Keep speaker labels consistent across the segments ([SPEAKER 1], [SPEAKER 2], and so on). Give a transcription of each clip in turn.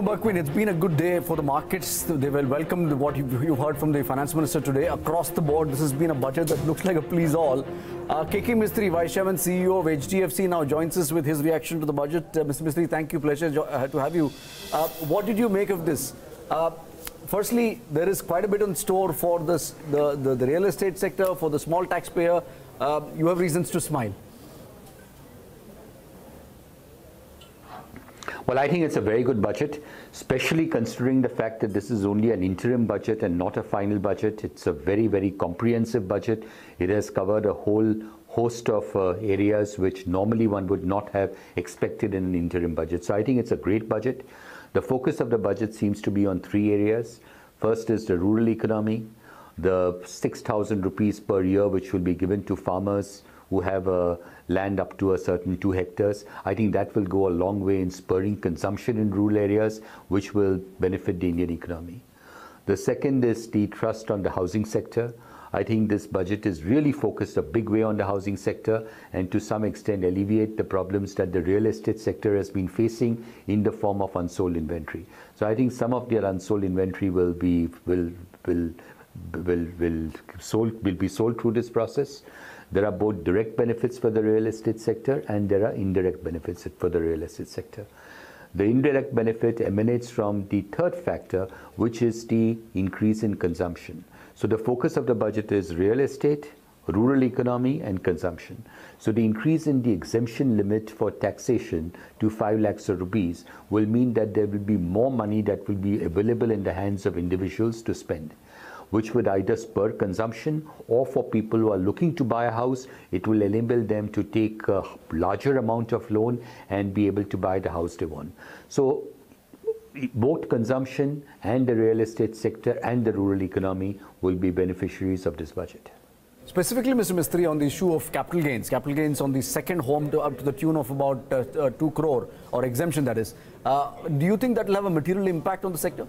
[SPEAKER 1] Markwin, it's been a good day for the markets. They will welcome what you've heard from the finance minister today. Across the board, this has been a budget that looks like a please all. KK Mistry, Vice Chairman, CEO of HDFC, now joins us with his reaction to the budget. Mr. Mistry, thank you. Pleasure to have you. What did you make of this? Firstly, there is quite a bit in store for this, the real estate sector, for the small taxpayer. You have reasons to smile.
[SPEAKER 2] Well, I think it's a very good budget, especially considering the fact that this is only an interim budget and not a final budget. It's a very, very comprehensive budget. It has covered a whole host of areas which normally one would not have expected in an interim budget. So I think it's a great budget. The focus of the budget seems to be on three areas. First is the rural economy, the 6,000 rupees per year which will be given to farmers who have land up to a certain 2 hectares. I think that will go a long way in spurring consumption in rural areas, which will benefit the Indian economy. The second is the thrust on the housing sector. I think this budget is really focused a big way on the housing sector and to some extent alleviate the problems that the real estate sector has been facing in the form of unsold inventory. So I think some of their unsold inventory will be sold through this process. There are both direct benefits for the real estate sector and there are indirect benefits for the real estate sector. The indirect benefit emanates from the third factor, which is the increase in consumption. So the focus of the budget is real estate, rural economy and consumption. So the increase in the exemption limit for taxation to 5 lakhs of rupees will mean that there will be more money that will be available in the hands of individuals to spend, which would either spur consumption or for people who are looking to buy a house, it will enable them to take a larger amount of loan and be able to buy the house they want. So both consumption and the real estate sector and the rural economy will be beneficiaries of this budget.
[SPEAKER 1] Specifically, Mr. Mistry, on the issue of capital gains on the second home up to the tune of about 2 crore, or exemption that is. Do you think that will have a material impact on the sector?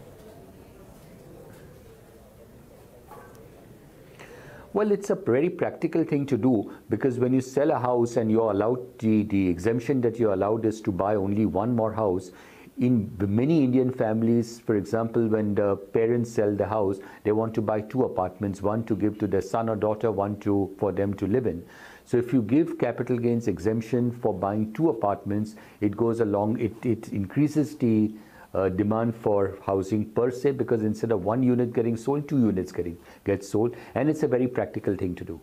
[SPEAKER 2] Well, it's a very practical thing to do because when you sell a house and you're allowed, the exemption that you're allowed is to buy only one more house. In many Indian families, for example, when the parents sell the house, they want to buy 2 apartments, one to give to their son or daughter, one for them to live in. So if you give capital gains exemption for buying 2 apartments, it goes along, it increases the demand for housing per se, because instead of 1 unit getting sold, 2 units get sold, and it's a very practical thing to do.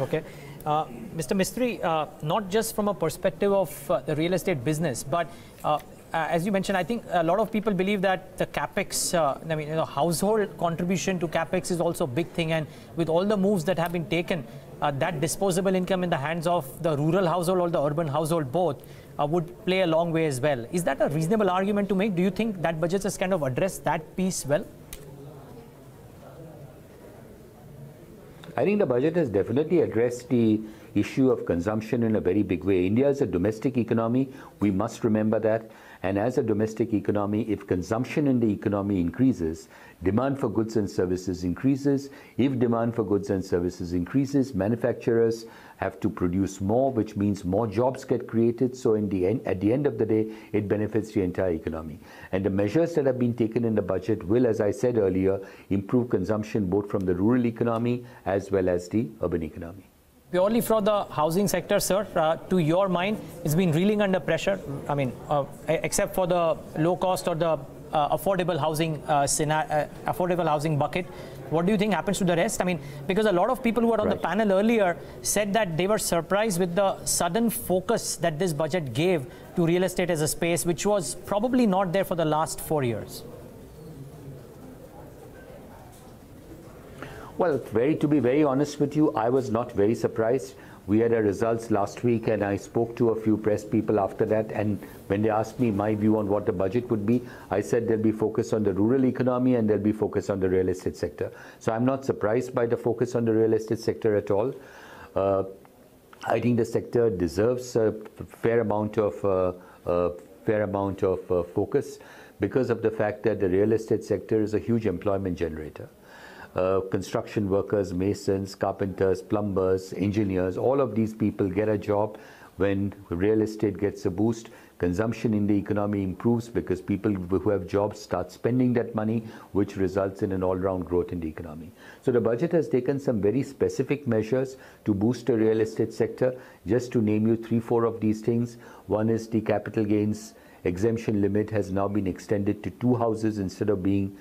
[SPEAKER 3] Okay. Mr. Mistry, not just from a perspective of the real estate business, but as you mentioned, I think a lot of people believe that the capex, household contribution to capex is also a big thing, and with all the moves that have been taken, that disposable income in the hands of the rural household or the urban household both would play a long way as well. Is that a reasonable argument to make? Do you think that budget has kind of addressed that piece well?
[SPEAKER 2] I think the budget has definitely addressed the issue of consumption in a very big way. India is a domestic economy. We must remember that. And as a domestic economy, if consumption in the economy increases, demand for goods and services increases. If demand for goods and services increases, manufacturers have to produce more, which means more jobs get created. So at the end of the day, it benefits the entire economy. And the measures that have been taken in the budget will, as I said earlier, improve consumption both from the rural economy as well as the urban economy.
[SPEAKER 3] Purely for the housing sector, sir, to your mind, it's been reeling under pressure. I mean, except for the low cost or the affordable housing bucket. What do you think happens to the rest? I mean, because a lot of people who were on the panel earlier said that they were surprised with the sudden focus that this budget gave to real estate as a space, which was probably not there for the last 4 years.
[SPEAKER 2] Well, to be very honest with you, I was not very surprised. We had our results last week and I spoke to a few press people after that, and when they asked me my view on what the budget would be, I said there'll be focus on the rural economy and there'll be focus on the real estate sector. So I'm not surprised by the focus on the real estate sector at all. I think the sector deserves a fair amount of focus because of the fact that the real estate sector is a huge employment generator. Construction workers, masons, carpenters, plumbers, engineers, all of these people get a job when real estate gets a boost. consumption in the economy improves because people who have jobs start spending that money, which results in an all-round growth in the economy. So the budget has taken some very specific measures to boost the real estate sector. Just to name you 3-4 of these things, one is the capital gains exemption limit has now been extended to 2 houses instead of being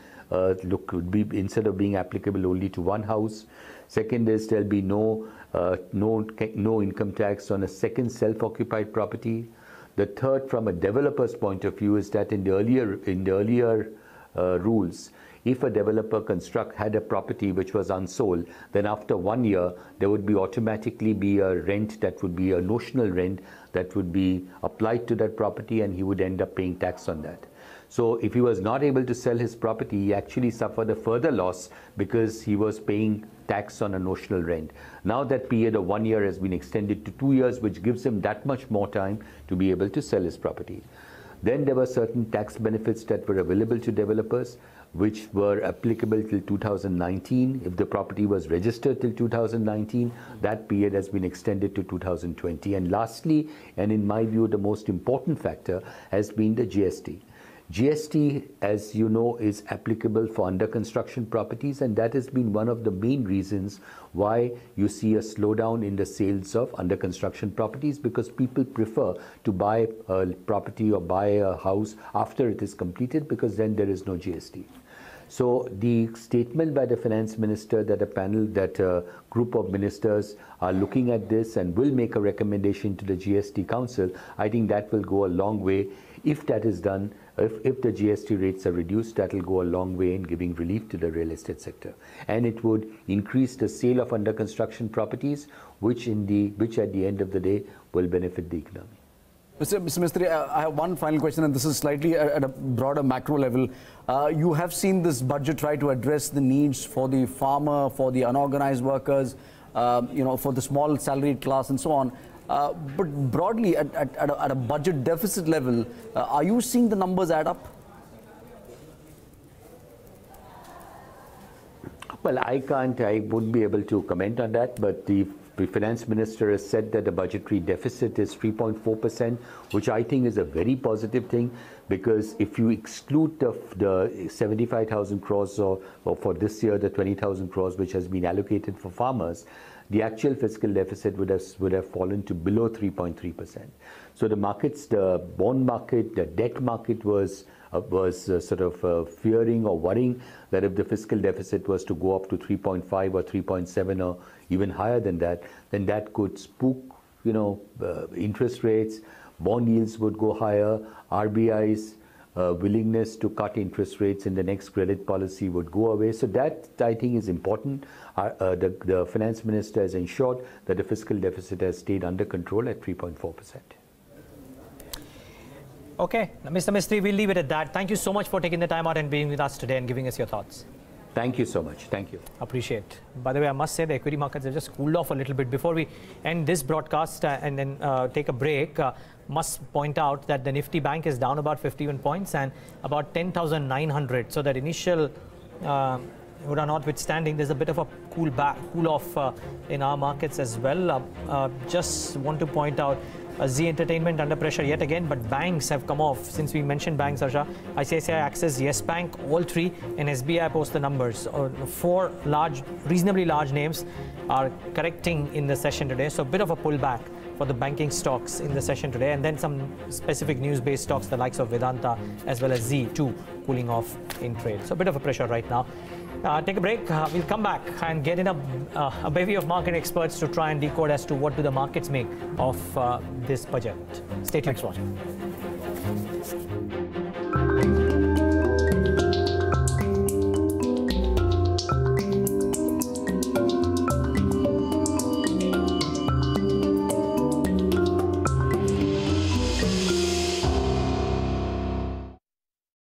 [SPEAKER 2] applicable only to 1 house. Second is there'll be no income tax on a second self-occupied property. The third, from a developer's point of view, is that in the earlier rules, if a developer had a property which was unsold, then after 1 year there would automatically be a rent that would be a notional rent that would be applied to that property, and he would end up paying tax on that. So if he was not able to sell his property, he actually suffered a further loss because he was paying tax on a notional rent. Now that period of 1 year has been extended to 2 years, which gives him that much more time to be able to sell his property. Then there were certain tax benefits that were available to developers, which were applicable till 2019. If the property was registered till 2019, that period has been extended to 2020. And lastly, and in my view, the most important factor has been the GST. GST, as you know, is applicable for under construction properties, and that has been one of the main reasons why you see a slowdown in the sales of under construction properties, because people prefer to buy a property or buy a house after it is completed, because then there is no GST. So the statement by the finance minister that a group of ministers are looking at this and will make a recommendation to the GST Council, I think that will go a long way. If that is done, if the GST rates are reduced, that will go a long way in giving relief to the real estate sector. And it would increase the sale of under construction properties, which at the end of the day will benefit the economy.
[SPEAKER 1] Mr. Mistry, I have one final question, and this is slightly at a broader macro level. You have seen this budget try to address the needs for the farmer, for the unorganized workers, for the small salaried class and so on. But broadly, at a budget deficit level, are you seeing the numbers add up?
[SPEAKER 2] Well, I wouldn't be able to comment on that, but the finance minister has said that the budgetary deficit is 3.4%, which I think is a very positive thing, because if you exclude the 75,000 crores or for this year, the 20,000 crores which has been allocated for farmers, the actual fiscal deficit would have fallen to below 3.3%. So the markets, the bond market, the debt market was fearing or worrying that if the fiscal deficit was to go up to 3.5 or 3.7 or even higher than that, then that could spook, interest rates, bond yields would go higher, RBI's willingness to cut interest rates in the next credit policy would go away. So that, I think, is important. The finance minister has ensured that the fiscal deficit has stayed under control at 3.4%.
[SPEAKER 3] Okay, Mr. Mistry, we'll leave it at that. Thank you so much for taking the time out and being with us today and giving us your thoughts.
[SPEAKER 2] Thank you so much. Thank you.
[SPEAKER 3] Appreciate. By the way, I must say the equity markets have just cooled off a little bit. Before we end this broadcast and then take a break, must point out that the Nifty Bank is down about 51 points and about 10,900. So that initial notwithstanding, there's a bit of a cool off in our markets as well. Just want to point out Zee Entertainment under pressure yet again, but banks have come off. Since we mentioned banks, Harsha, ICICI, Axis, Yes Bank, all three, and SBI post the numbers. 4 reasonably large names are correcting in the session today. So a bit of a pullback for the banking stocks in the session today, and then some specific news-based stocks, the likes of Vedanta as well as Zee too, cooling off in trade. So a bit of a pressure right now. Take a break. We'll come back and get in a bevy of market experts to try and decode as to what do the markets make of this budget. Stay tuned.
[SPEAKER 1] Thanks for watching.